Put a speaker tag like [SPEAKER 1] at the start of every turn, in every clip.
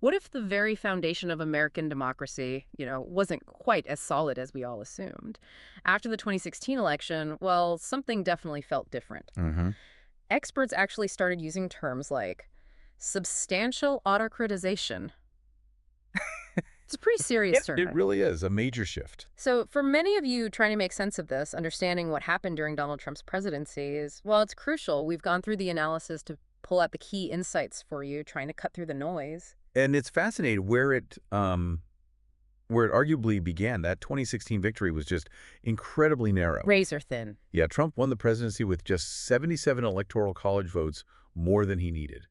[SPEAKER 1] What if the very foundation of American democracy, wasn't quite as solid as we all assumed? After the 2016 election, well, something definitely felt different.
[SPEAKER 2] Hmm.
[SPEAKER 1] Experts actually started using terms like substantial autocratization. It's a pretty serious
[SPEAKER 2] It
[SPEAKER 1] term.
[SPEAKER 2] really is a major shift.
[SPEAKER 1] So, for many of you trying to make sense of this, understanding what happened during Donald Trump's presidency is, well, it's crucial. We've gone through the analysis to pull out the key insights for you, trying to cut through the noise.
[SPEAKER 2] And it's fascinating where it arguably began. That 2016 victory was just incredibly narrow.
[SPEAKER 1] Razor thin.
[SPEAKER 2] Yeah, Trump won the presidency with just 77 electoral college votes more than he needed.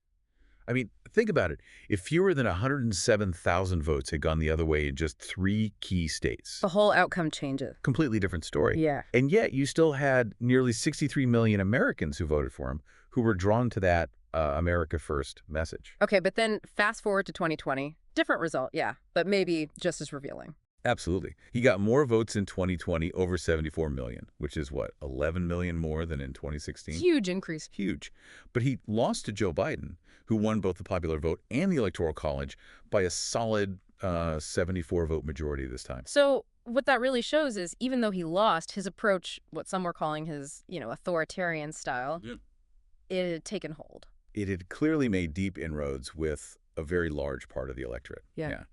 [SPEAKER 2] I mean, think about it. If fewer than 107,000 votes had gone the other way in just three key states,
[SPEAKER 1] The whole outcome changes.
[SPEAKER 2] completely different story.
[SPEAKER 1] Yeah.
[SPEAKER 2] And yet you still had nearly 63 million Americans who voted for him, who were drawn to that America First message.
[SPEAKER 1] Okay, but then fast forward to 2020. Different result, yeah, but maybe just as revealing.
[SPEAKER 2] Absolutely. He got more votes in 2020, over 74 million, which is what, 11 million more than in 2016?
[SPEAKER 1] Huge increase.
[SPEAKER 2] Huge. But he lost to Joe Biden, who won both the popular vote and the Electoral College by a solid 74-vote majority this time.
[SPEAKER 1] So what that really shows is even though he lost, his approach, what some were calling his, authoritarian style,
[SPEAKER 2] Yeah.
[SPEAKER 1] it had taken hold.
[SPEAKER 2] It had clearly made deep inroads with a very large part of the electorate.
[SPEAKER 1] Yeah.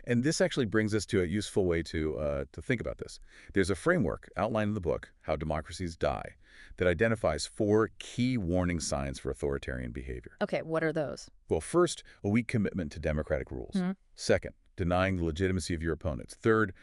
[SPEAKER 2] And this actually brings us to a useful way to think about this. There's a framework outlined in the book, How Democracies Die, that identifies four key warning signs for authoritarian behavior.
[SPEAKER 1] Okay, what are those?
[SPEAKER 2] Well, first, a weak commitment to democratic rules.
[SPEAKER 1] Hmm.
[SPEAKER 2] Second, denying the legitimacy of your opponents. Third,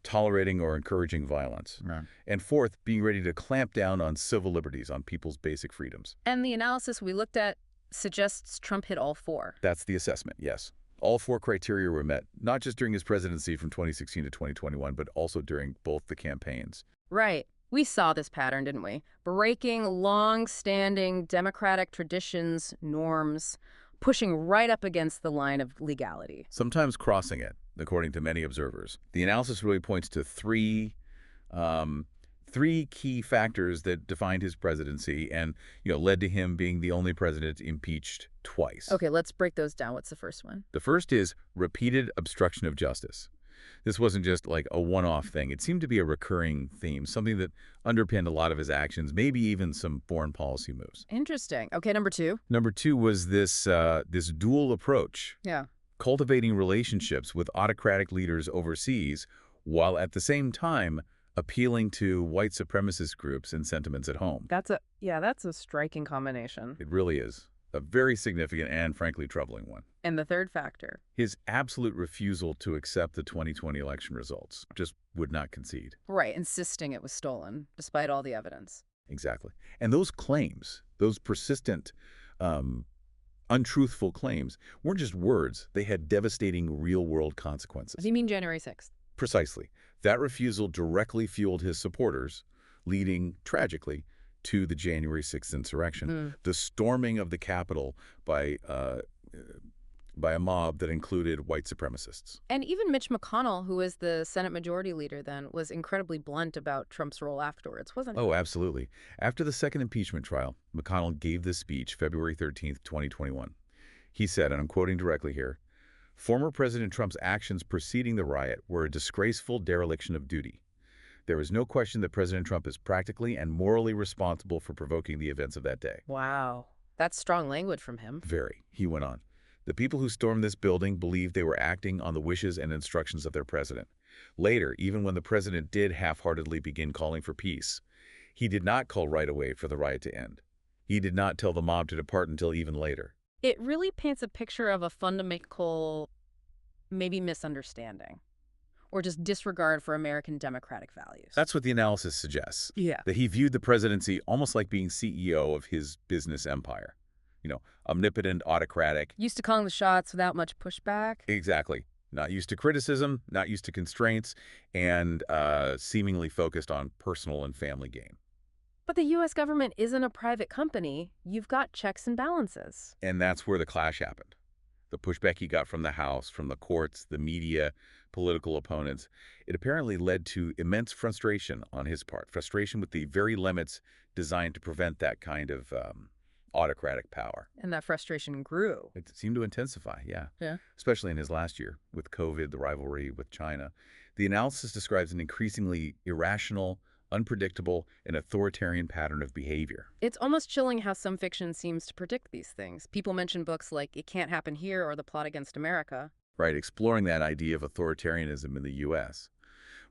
[SPEAKER 2] tolerating or encouraging violence.
[SPEAKER 1] Right.
[SPEAKER 2] And fourth, being ready to clamp down on civil liberties, on people's basic freedoms.
[SPEAKER 1] And the analysis we looked at suggests Trump hit all four.
[SPEAKER 2] That's the assessment, yes. All four criteria were met, not just during his presidency from 2016 to 2021, but also during both the campaigns.
[SPEAKER 1] Right. We saw this pattern, didn't we? Breaking long-standing democratic traditions, norms, pushing right up against the line of legality.
[SPEAKER 2] Sometimes crossing it, according to many observers. The analysis really points to um, three key factors that defined his presidency and, led to him being the only president impeached twice.
[SPEAKER 1] Okay, let's break those down. What's the first one?
[SPEAKER 2] The first is repeated obstruction of justice. This wasn't just like a one-off thing. It seemed to be a recurring theme, something that underpinned a lot of his actions, maybe even some foreign policy moves.
[SPEAKER 1] Interesting. Okay, number two.
[SPEAKER 2] Number two was this dual approach,
[SPEAKER 1] Yeah.
[SPEAKER 2] cultivating relationships with autocratic leaders overseas, while at the same time appealing to white supremacist groups and sentiments at home.
[SPEAKER 1] That's a striking combination.
[SPEAKER 2] It really is a very significant and frankly troubling one.
[SPEAKER 1] And the third factor.
[SPEAKER 2] His absolute refusal to accept the 2020 election results, just would not concede.
[SPEAKER 1] Right, insisting it was stolen, despite all the evidence.
[SPEAKER 2] Exactly. And those claims, those persistent, untruthful claims, weren't just words. They had devastating real-world consequences.
[SPEAKER 1] You mean January 6th?
[SPEAKER 2] Precisely. That refusal directly fueled his supporters, leading, tragically, to the January 6th insurrection. The storming of the Capitol by a mob that included white supremacists.
[SPEAKER 1] And even Mitch McConnell, who was the Senate Majority Leader then, was incredibly blunt about Trump's role afterwards, wasn't he?
[SPEAKER 2] Oh, absolutely. After the second impeachment trial, McConnell gave this speech February 13th, 2021. He said, and I'm quoting directly here, "Former President Trump's actions preceding the riot were a disgraceful dereliction of duty. There is no question that President Trump is practically and morally responsible for provoking the events of that day."
[SPEAKER 1] Wow. That's strong language from him.
[SPEAKER 2] Very, he went on. "The people who stormed this building believed they were acting on the wishes and instructions of their president. Later, even when the president did half-heartedly begin calling for peace, he did not call right away for the riot to end. He did not tell the mob to depart until even later."
[SPEAKER 1] It really paints a picture of a fundamental, maybe misunderstanding, or just disregard for American democratic values.
[SPEAKER 2] That's what the analysis suggests.
[SPEAKER 1] Yeah.
[SPEAKER 2] That he viewed the presidency almost like being CEO of his business empire. Omnipotent, autocratic.
[SPEAKER 1] Used to calling the shots without much pushback.
[SPEAKER 2] Exactly. Not used to criticism, not used to constraints, and seemingly focused on personal and family gain.
[SPEAKER 1] But the U.S. government isn't a private company. You've got checks and balances.
[SPEAKER 2] And that's where the clash happened. The pushback he got from the House, from the courts, the media, political opponents, it apparently led to immense frustration on his part, frustration with the very limits designed to prevent that kind of autocratic power.
[SPEAKER 1] And that frustration grew.
[SPEAKER 2] It seemed to intensify, yeah.
[SPEAKER 1] Yeah.
[SPEAKER 2] Especially in his last year with COVID, the rivalry with China. The analysis describes an increasingly irrational, unpredictable, and authoritarian pattern of behavior.
[SPEAKER 1] It's almost chilling how some fiction seems to predict these things. People mention books like It Can't Happen Here or The Plot Against America.
[SPEAKER 2] Right, exploring that idea of authoritarianism in the U.S.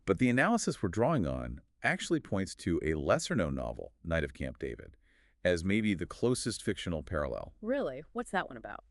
[SPEAKER 2] But the analysis we're drawing on actually points to a lesser-known novel, Night of Camp David, as maybe the closest fictional parallel.
[SPEAKER 1] Really? What's that one about?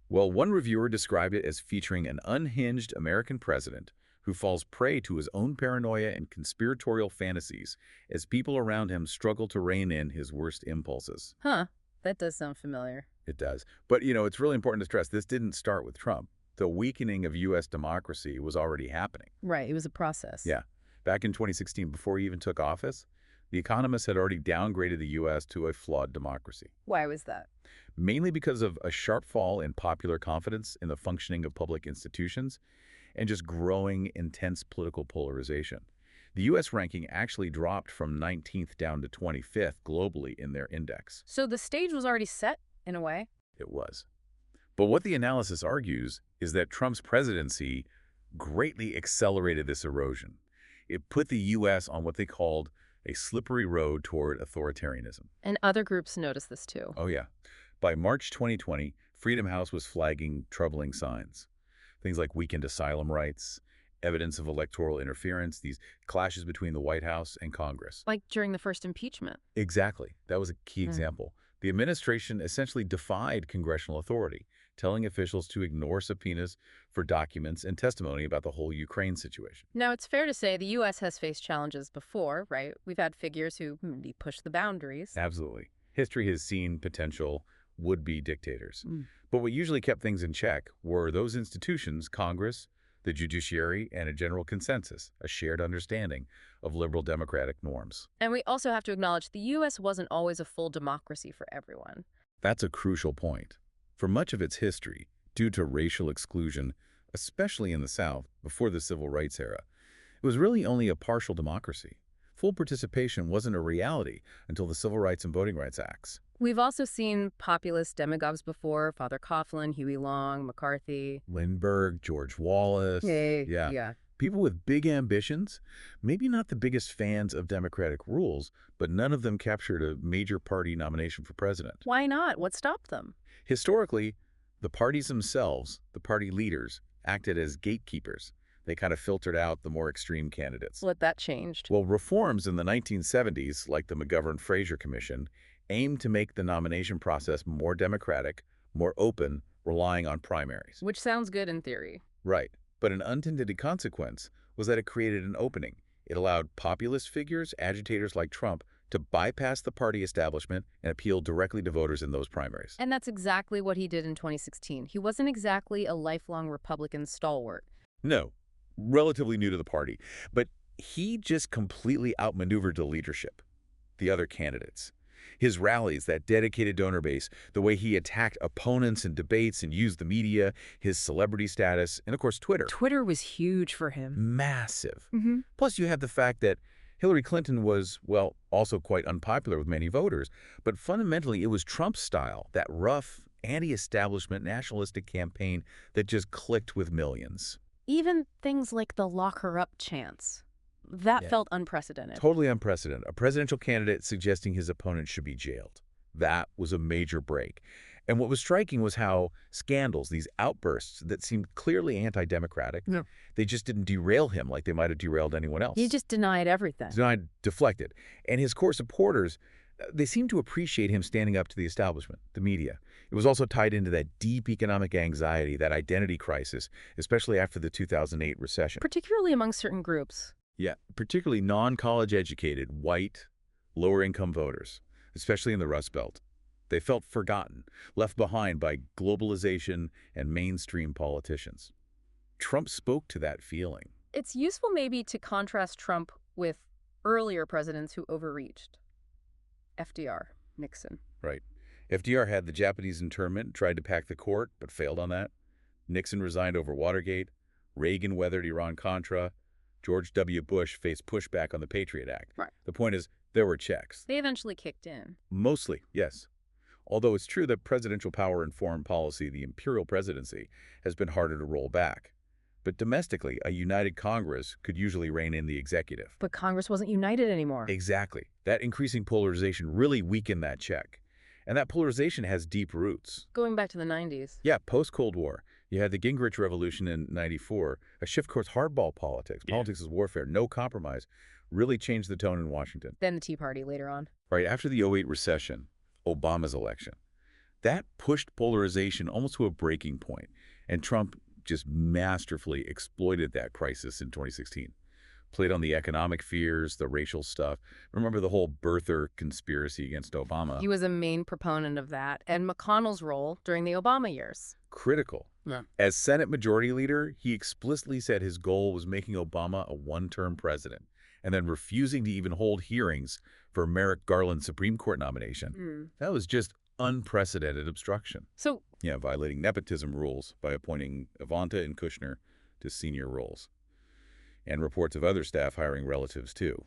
[SPEAKER 2] Well, one reviewer described it as featuring an unhinged American president who falls prey to his own paranoia and conspiratorial fantasies as people around him struggle to rein in his worst impulses.
[SPEAKER 1] Huh. That does sound familiar.
[SPEAKER 2] It does. But, it's really important to stress this didn't start with Trump. The weakening of U.S. democracy was already happening.
[SPEAKER 1] Right. It was a process.
[SPEAKER 2] Yeah. Back in 2016, before he even took office, The Economist had already downgraded the U.S. to a flawed democracy,
[SPEAKER 1] Why was that?
[SPEAKER 2] mainly because of a sharp fall in popular confidence in the functioning of public institutions and just growing intense political polarization. The U.S. ranking actually dropped from 19th down to 25th globally in their index.
[SPEAKER 1] So the stage was already set, in a way?
[SPEAKER 2] It was. But what the analysis argues is that Trump's presidency greatly accelerated this erosion. It put the U.S. on what they called a slippery road toward authoritarianism.
[SPEAKER 1] And other groups noticed this too.
[SPEAKER 2] Oh, yeah. By March 2020, Freedom House was flagging troubling signs. Things like weakened asylum rights, evidence of electoral interference, these clashes between the White House and Congress.
[SPEAKER 1] Like during the first impeachment.
[SPEAKER 2] Exactly. That was a key example. The administration essentially defied congressional authority, telling officials to ignore subpoenas for documents and testimony about the whole Ukraine situation.
[SPEAKER 1] Now, it's fair to say the U.S. has faced challenges before, right? We've had figures who maybe push the boundaries.
[SPEAKER 2] Absolutely. History has seen potential would-be dictators.
[SPEAKER 1] Mm.
[SPEAKER 2] But what usually kept things in check were those institutions, Congress, the judiciary, and a general consensus, a shared understanding of liberal democratic norms.
[SPEAKER 1] And we also have to acknowledge the U.S. wasn't always a full democracy for everyone.
[SPEAKER 2] That's a crucial point. For much of its history, due to racial exclusion, especially in the South before the Civil Rights era, it was really only a partial democracy. Full participation wasn't a reality until the Civil Rights and Voting Rights Acts.
[SPEAKER 1] We've also seen populist demagogues before, Father Coughlin, Huey Long, McCarthy.
[SPEAKER 2] Lindbergh, George Wallace.
[SPEAKER 1] Yeah.
[SPEAKER 2] People with big ambitions, maybe not the biggest fans of democratic rules, but none of them captured a major party nomination for president.
[SPEAKER 1] Why not? What stopped them?
[SPEAKER 2] Historically, the parties themselves, the party leaders, acted as gatekeepers. They kind of filtered out the more extreme candidates.
[SPEAKER 1] What that changed?
[SPEAKER 2] Well, reforms in the 1970s, like the McGovern-Fraser Commission, aimed to make the nomination process more democratic, more open, relying on primaries.
[SPEAKER 1] Which sounds good in theory.
[SPEAKER 2] Right. But an unintended consequence was that it created an opening. It allowed populist figures, agitators like Trump, to bypass the party establishment and appeal directly to voters in those primaries.
[SPEAKER 1] And that's exactly what he did in 2016. He wasn't exactly a lifelong Republican stalwart.
[SPEAKER 2] No, relatively new to the party, but he just completely outmaneuvered the leadership, the other candidates. His rallies, that dedicated donor base, the way he attacked opponents in debates and used the media, his celebrity status, and of course Twitter.
[SPEAKER 1] Twitter was huge for him.
[SPEAKER 2] Massive.
[SPEAKER 1] Mm-hmm.
[SPEAKER 2] Plus you have the fact that Hillary Clinton was, well, also quite unpopular with many voters, but fundamentally it was Trump's style, that rough, anti-establishment, nationalistic campaign that just clicked with millions.
[SPEAKER 1] Even things like the lock her up chants. That
[SPEAKER 2] Yeah.
[SPEAKER 1] felt unprecedented.
[SPEAKER 2] Totally unprecedented. A presidential candidate suggesting his opponent should be jailed. That was a major break. And what was striking was how scandals, these outbursts that seemed clearly anti-democratic,
[SPEAKER 1] Yeah.
[SPEAKER 2] they just didn't derail him like they might have derailed anyone else.
[SPEAKER 1] He just denied everything.
[SPEAKER 2] Denied, deflected. And his core supporters, they seemed to appreciate him standing up to the establishment, the media. It was also tied into that deep economic anxiety, that identity crisis, especially after the 2008 recession.
[SPEAKER 1] Particularly among certain groups.
[SPEAKER 2] Yeah, particularly non-college educated, white, lower-income voters, especially in the Rust Belt. They felt forgotten, left behind by globalization and mainstream politicians. Trump spoke to that feeling.
[SPEAKER 1] It's useful maybe to contrast Trump with earlier presidents who overreached. FDR, Nixon.
[SPEAKER 2] Right. FDR had the Japanese internment, tried to pack the court, but failed on that. Nixon resigned over Watergate. Reagan weathered Iran-Contra. George W. Bush faced pushback on the Patriot Act.
[SPEAKER 1] Right.
[SPEAKER 2] The point is, there were checks.
[SPEAKER 1] They eventually kicked in.
[SPEAKER 2] Mostly, yes. although it's true that presidential power in foreign policy, the imperial presidency, has been harder to roll back. But domestically, a united Congress could usually rein in the executive.
[SPEAKER 1] But Congress wasn't united anymore.
[SPEAKER 2] Exactly. That increasing polarization really weakened that check. And that polarization has deep roots.
[SPEAKER 1] Going back to the 90s.
[SPEAKER 2] Yeah, post-Cold War, you had the Gingrich Revolution in '94, a shift towards hardball politics.
[SPEAKER 3] Yeah.
[SPEAKER 2] Politics is warfare, no compromise, really changed the tone in Washington.
[SPEAKER 1] Then the Tea Party later on.
[SPEAKER 2] Right after the '08 recession, Obama's election, that pushed polarization almost to a breaking point, and Trump just masterfully exploited that crisis in 2016. Played on the economic fears, the racial stuff. Remember the whole birther conspiracy against Obama?
[SPEAKER 1] He was a main proponent of that, and McConnell's role during the Obama years.
[SPEAKER 2] Critical.
[SPEAKER 3] Yeah.
[SPEAKER 2] As Senate Majority Leader, he explicitly said his goal was making Obama a one-term president, and then refusing to even hold hearings for Merrick Garland's Supreme Court nomination. That was just unprecedented obstruction.
[SPEAKER 1] So,
[SPEAKER 2] Yeah, violating nepotism rules by appointing Ivanka and Kushner to senior roles. And reports of other staff hiring relatives, too.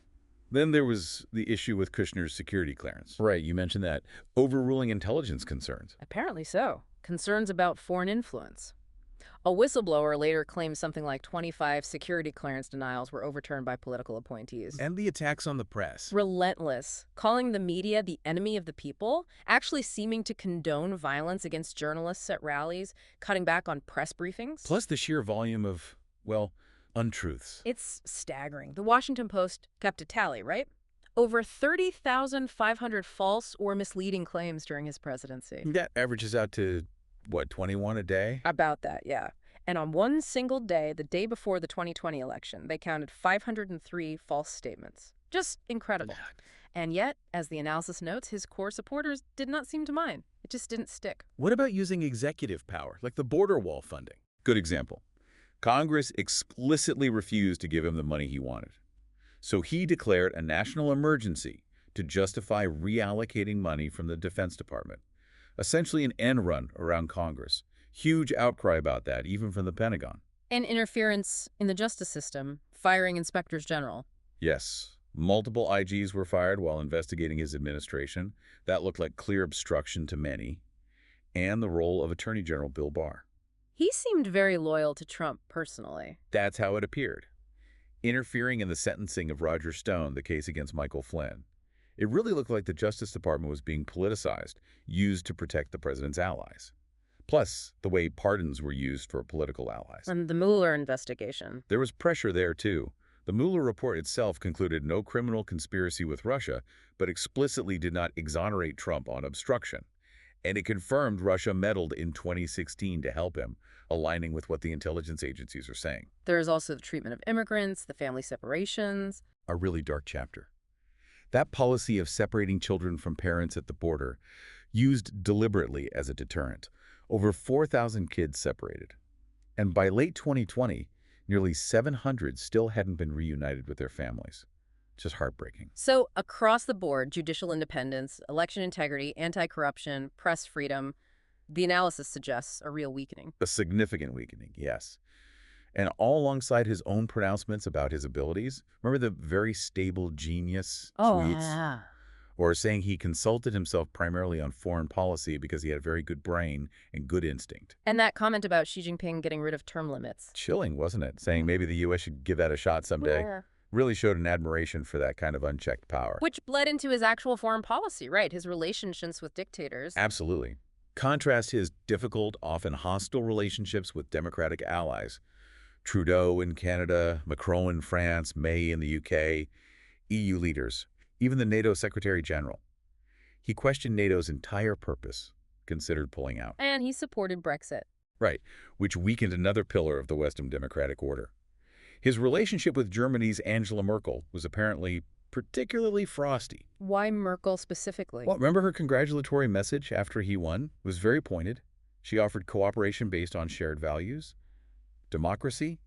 [SPEAKER 2] Then there was the issue with Kushner's security clearance. Right, you mentioned that. Overruling intelligence concerns.
[SPEAKER 1] apparently so. Concerns about foreign influence. A whistleblower later claimed something like 25 security clearance denials were overturned by political appointees.
[SPEAKER 3] And the attacks on the press.
[SPEAKER 1] Relentless, calling the media the enemy of the people, actually seeming to condone violence against journalists at rallies, cutting back on press briefings.
[SPEAKER 2] Plus the sheer volume of, well, untruths.
[SPEAKER 1] It's staggering. The Washington Post kept a tally, right? Over 30,500 false or misleading claims during his presidency.
[SPEAKER 2] That averages out to, what, 21 a day?
[SPEAKER 1] About that, yeah. And on one single day, the day before the 2020 election, they counted 503 false statements. Just incredible. And yet, as the analysis notes, his core supporters did not seem to mind. It just didn't stick.
[SPEAKER 3] What about using executive power, like the border wall funding?
[SPEAKER 2] Good example. Congress explicitly refused to give him the money he wanted. So he declared a national emergency to justify reallocating money from the Defense Department. Essentially an end run around Congress. Huge outcry about that, even from the Pentagon.
[SPEAKER 1] And interference in the justice system, firing inspectors general.
[SPEAKER 2] Yes, multiple IGs were fired while investigating his administration. That looked like clear obstruction to many. And the role of Attorney General Bill Barr.
[SPEAKER 1] He seemed very loyal to Trump personally.
[SPEAKER 2] That's how it appeared. Interfering in the sentencing of Roger Stone, the case against Michael Flynn. It really looked like the Justice Department was being politicized, used to protect the president's allies. Plus, the way pardons were used for political allies.
[SPEAKER 1] And the Mueller investigation.
[SPEAKER 2] There was pressure there, too. The Mueller report itself concluded no criminal conspiracy with Russia, but explicitly did not exonerate Trump on obstruction. And it confirmed Russia meddled in 2016 to help him, aligning with what the intelligence agencies are saying.
[SPEAKER 1] There is also the treatment of immigrants, the family separations.
[SPEAKER 2] A really dark chapter. That policy of separating children from parents at the border, used deliberately as a deterrent. Over 4,000 kids separated. And by late 2020, nearly 700 still hadn't been reunited with their families. Just heartbreaking.
[SPEAKER 1] So across the board, judicial independence, election integrity, anti-corruption, press freedom, the analysis suggests a real weakening.
[SPEAKER 2] A significant weakening, yes. And all alongside his own pronouncements about his abilities, remember the very stable genius tweets?
[SPEAKER 1] yeah.
[SPEAKER 2] Or saying he consulted himself primarily on foreign policy because he had a very good brain and good instinct.
[SPEAKER 1] And that comment about Xi Jinping getting rid of term limits.
[SPEAKER 2] Chilling, wasn't it? Saying maybe the U.S. should give that a shot someday.
[SPEAKER 1] Yeah.
[SPEAKER 2] Really showed an admiration for that kind of unchecked power.
[SPEAKER 1] Which bled into his actual foreign policy, right? His relationships with dictators.
[SPEAKER 2] Absolutely. Contrast his difficult, often hostile relationships with Democratic allies. Trudeau in Canada, Macron in France, May in the UK, EU leaders, even the NATO Secretary General. He questioned NATO's entire purpose, considered pulling out.
[SPEAKER 1] And he supported Brexit.
[SPEAKER 2] Right, which weakened another pillar of the Western democratic order. His relationship with Germany's Angela Merkel was apparently particularly frosty.
[SPEAKER 1] Why Merkel specifically?
[SPEAKER 2] Well, remember her congratulatory message after he won? It was very pointed. She offered cooperation based on shared values, democracy,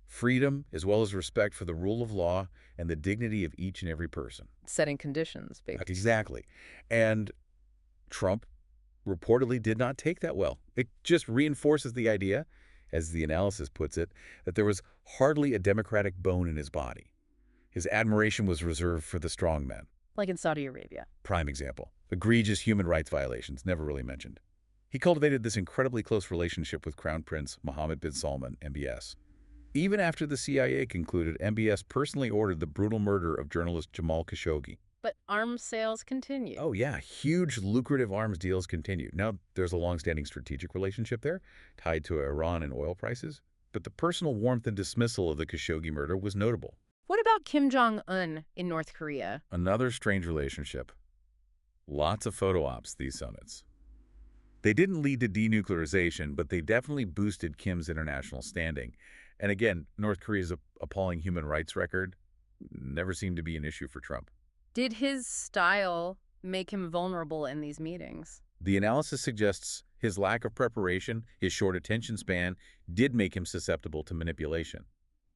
[SPEAKER 2] freedom, as well as respect for the rule of law and the dignity of each and every person.
[SPEAKER 1] Setting conditions, basically.
[SPEAKER 2] Exactly. And Trump reportedly did not take that well. It just reinforces the idea, as the analysis puts it, that there was hardly a democratic bone in his body. His admiration was reserved for the strong men.
[SPEAKER 1] Like in Saudi Arabia.
[SPEAKER 2] Prime example. Egregious human rights violations, never really mentioned. He cultivated this incredibly close relationship with Crown Prince Mohammed bin Salman, MBS. Even after the CIA concluded, MBS personally ordered the brutal murder of journalist Jamal Khashoggi.
[SPEAKER 1] But arms sales continue.
[SPEAKER 2] Oh yeah, huge lucrative arms deals continue. Now, there's a long-standing strategic relationship there, tied to Iran and oil prices, but the personal warmth and dismissal of the Khashoggi murder was notable.
[SPEAKER 1] What about Kim Jong-un in North Korea?
[SPEAKER 2] Another strange relationship. Lots of photo ops, these summits. They didn't lead to denuclearization, but they definitely boosted Kim's international standing. And again, North Korea's appalling human rights record never seemed to be an issue for Trump.
[SPEAKER 1] Did his style make him vulnerable in these meetings?
[SPEAKER 2] The analysis suggests his lack of preparation, his short attention span, did make him susceptible to manipulation.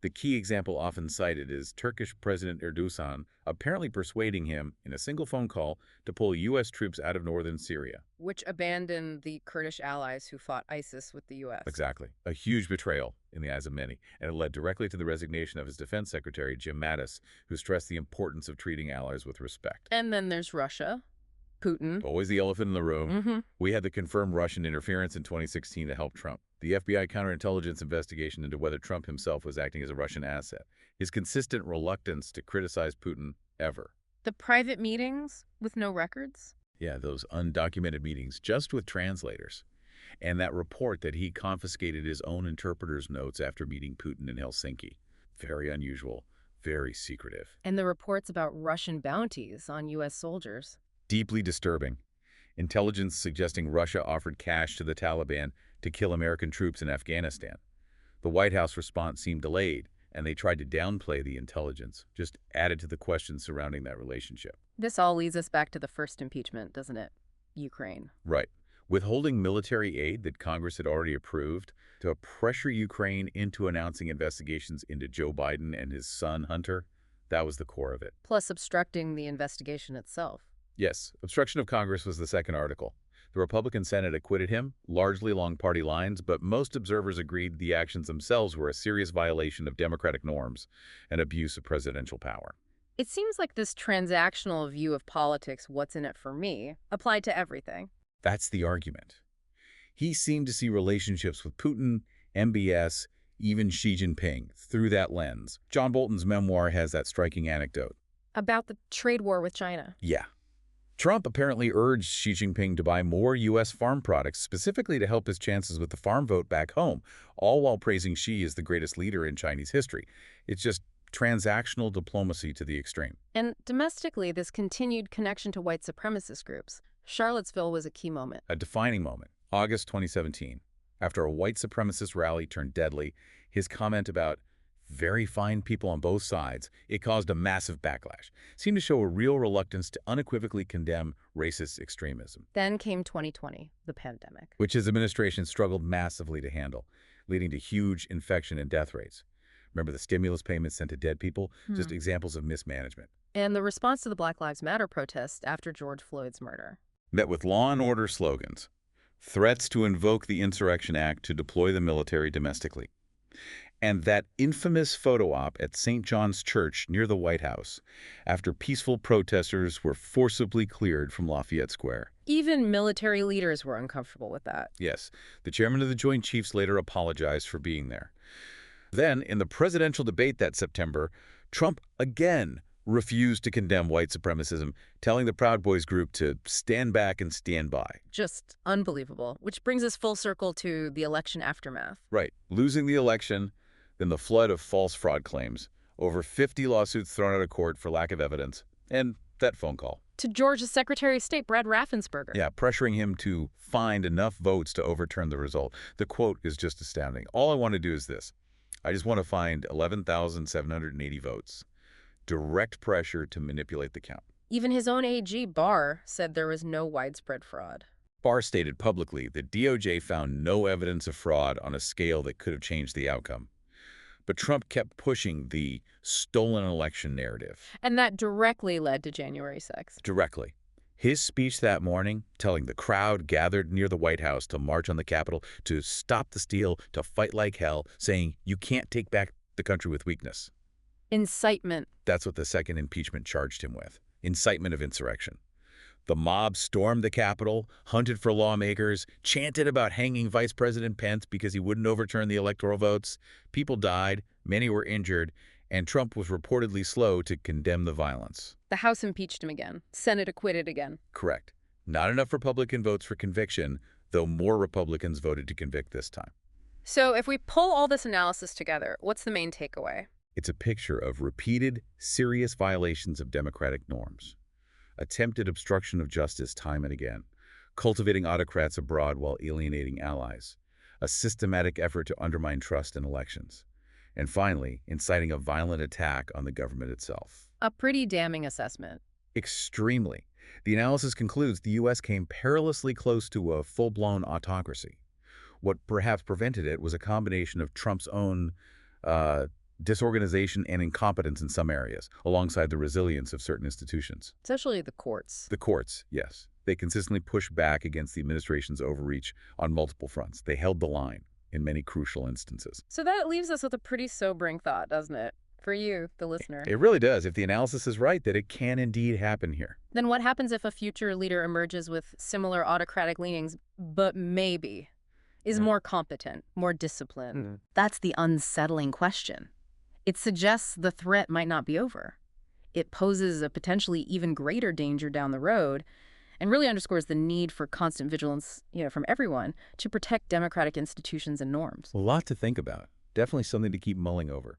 [SPEAKER 2] The key example often cited is Turkish President Erdogan apparently persuading him, in a single phone call, to pull U.S. troops out of northern Syria.
[SPEAKER 1] Which abandoned the Kurdish allies who fought ISIS with the U.S.
[SPEAKER 2] Exactly. A huge betrayal in the eyes of many, and it led directly to the resignation of his defense secretary, Jim Mattis, who stressed the importance of treating allies with respect.
[SPEAKER 1] And then there's Russia. Putin.
[SPEAKER 2] Always the elephant in the room.
[SPEAKER 1] Mm-hmm.
[SPEAKER 2] We had the confirmed Russian interference in 2016 to help Trump. The FBI counterintelligence investigation into whether Trump himself was acting as a Russian asset. His consistent reluctance to criticize Putin ever.
[SPEAKER 1] The private meetings with no records?
[SPEAKER 2] Yeah, those undocumented meetings just with translators. And that report that he confiscated his own interpreter's notes after meeting Putin in Helsinki. Very unusual, very secretive.
[SPEAKER 1] And the reports about Russian bounties on U.S. soldiers.
[SPEAKER 2] Deeply disturbing. Intelligence suggesting Russia offered cash to the Taliban to kill American troops in Afghanistan. The White House response seemed delayed, and they tried to downplay the intelligence, just added to the questions surrounding that relationship.
[SPEAKER 1] This all leads us back to the first impeachment, doesn't it? Ukraine.
[SPEAKER 2] Right. Withholding military aid that Congress had already approved to pressure Ukraine into announcing investigations into Joe Biden and his son, Hunter, that was the core of it.
[SPEAKER 1] Plus obstructing the investigation itself.
[SPEAKER 2] Yes, obstruction of Congress was the second article. The Republican Senate acquitted him, largely along party lines, but most observers agreed the actions themselves were a serious violation of democratic norms and abuse of presidential power.
[SPEAKER 1] It seems like this transactional view of politics, what's in it for me, applied to everything.
[SPEAKER 2] That's the argument. He seemed to see relationships with Putin, MBS, even Xi Jinping through that lens. John Bolton's memoir has that striking anecdote.
[SPEAKER 1] About the trade war with China.
[SPEAKER 2] Yeah. Trump apparently urged Xi Jinping to buy more U.S. farm products, specifically to help his chances with the farm vote back home, all while praising Xi as the greatest leader in Chinese history. It's just transactional diplomacy to the extreme.
[SPEAKER 1] And domestically, this continued connection to white supremacist groups. Charlottesville was a key moment.
[SPEAKER 2] A defining moment, August 2017. After a white supremacist rally turned deadly, his comment about very fine people on both sides, it caused a massive backlash. Seemed to show a real reluctance to unequivocally condemn racist extremism.
[SPEAKER 1] Then came 2020, the pandemic.
[SPEAKER 2] Which his administration struggled massively to handle, leading to huge infection and death rates. Remember the stimulus payments sent to dead people? Just examples of mismanagement.
[SPEAKER 1] And the response to the Black Lives Matter protests after George Floyd's murder.
[SPEAKER 2] Met with law and order slogans, threats to invoke the Insurrection Act to deploy the military domestically. And that infamous photo op at St. John's Church near the White House after peaceful protesters were forcibly cleared from Lafayette Square.
[SPEAKER 1] Even military leaders were uncomfortable with that.
[SPEAKER 2] Yes, the chairman of the Joint Chiefs later apologized for being there. Then, in the presidential debate that September, Trump again refused to condemn white supremacism, telling the Proud Boys group to stand back and stand by.
[SPEAKER 1] Just unbelievable, which brings us full circle to the election aftermath.
[SPEAKER 2] Right. Losing the election, then the flood of false fraud claims, over 50 lawsuits thrown out of court for lack of evidence, and that phone call.
[SPEAKER 1] To Georgia's Secretary of State, Brad Raffensperger.
[SPEAKER 2] Yeah, pressuring him to find enough votes to overturn the result. The quote is just astounding. All I want to do is this. I just want to find 11,780 votes. Direct pressure to manipulate the count.
[SPEAKER 1] Even his own AG, Barr, said there was no widespread fraud.
[SPEAKER 2] Barr stated publicly that DOJ found no evidence of fraud on a scale that could have changed the outcome. But Trump kept pushing the stolen election narrative.
[SPEAKER 1] And that directly led to January 6th.
[SPEAKER 2] Directly. His speech that morning, telling the crowd gathered near the White House to march on the Capitol, to stop the steal, to fight like hell, saying you can't take back the country with weakness.
[SPEAKER 1] Incitement.
[SPEAKER 2] That's what the second impeachment charged him with. Incitement of insurrection. The mob stormed the Capitol, hunted for lawmakers, chanted about hanging Vice President Pence because he wouldn't overturn the electoral votes. People died, many were injured, and Trump was reportedly slow to condemn the violence.
[SPEAKER 1] The House impeached him again. Senate acquitted again.
[SPEAKER 2] Correct. Not enough Republican votes for conviction, though more Republicans voted to convict this time.
[SPEAKER 1] So if we pull all this analysis together, what's the main takeaway?
[SPEAKER 2] It's a picture of repeated, serious violations of democratic norms. Attempted obstruction of justice time and again, cultivating autocrats abroad while alienating allies, a systematic effort to undermine trust in elections, and finally, inciting a violent attack on the government itself.
[SPEAKER 1] A pretty damning assessment.
[SPEAKER 2] Extremely. The analysis concludes the U.S. came perilously close to a full-blown autocracy. What perhaps prevented it was a combination of Trump's own disorganization and incompetence in some areas, alongside the resilience of certain institutions.
[SPEAKER 1] Especially the courts.
[SPEAKER 2] The courts, yes. They consistently pushed back against the administration's overreach on multiple fronts. They held the line in many crucial instances.
[SPEAKER 1] So that leaves us with a pretty sobering thought, doesn't it? For you, the listener.
[SPEAKER 2] It really does, if the analysis is right, that it can indeed happen here.
[SPEAKER 1] Then what happens if a future leader emerges with similar autocratic leanings, but maybe is more competent, more disciplined? That's the unsettling question. It suggests the threat might not be over. It poses a potentially even greater danger down the road and really underscores the need for constant vigilance, from everyone to protect democratic institutions and norms.
[SPEAKER 2] A lot to think about. Definitely something to keep mulling over.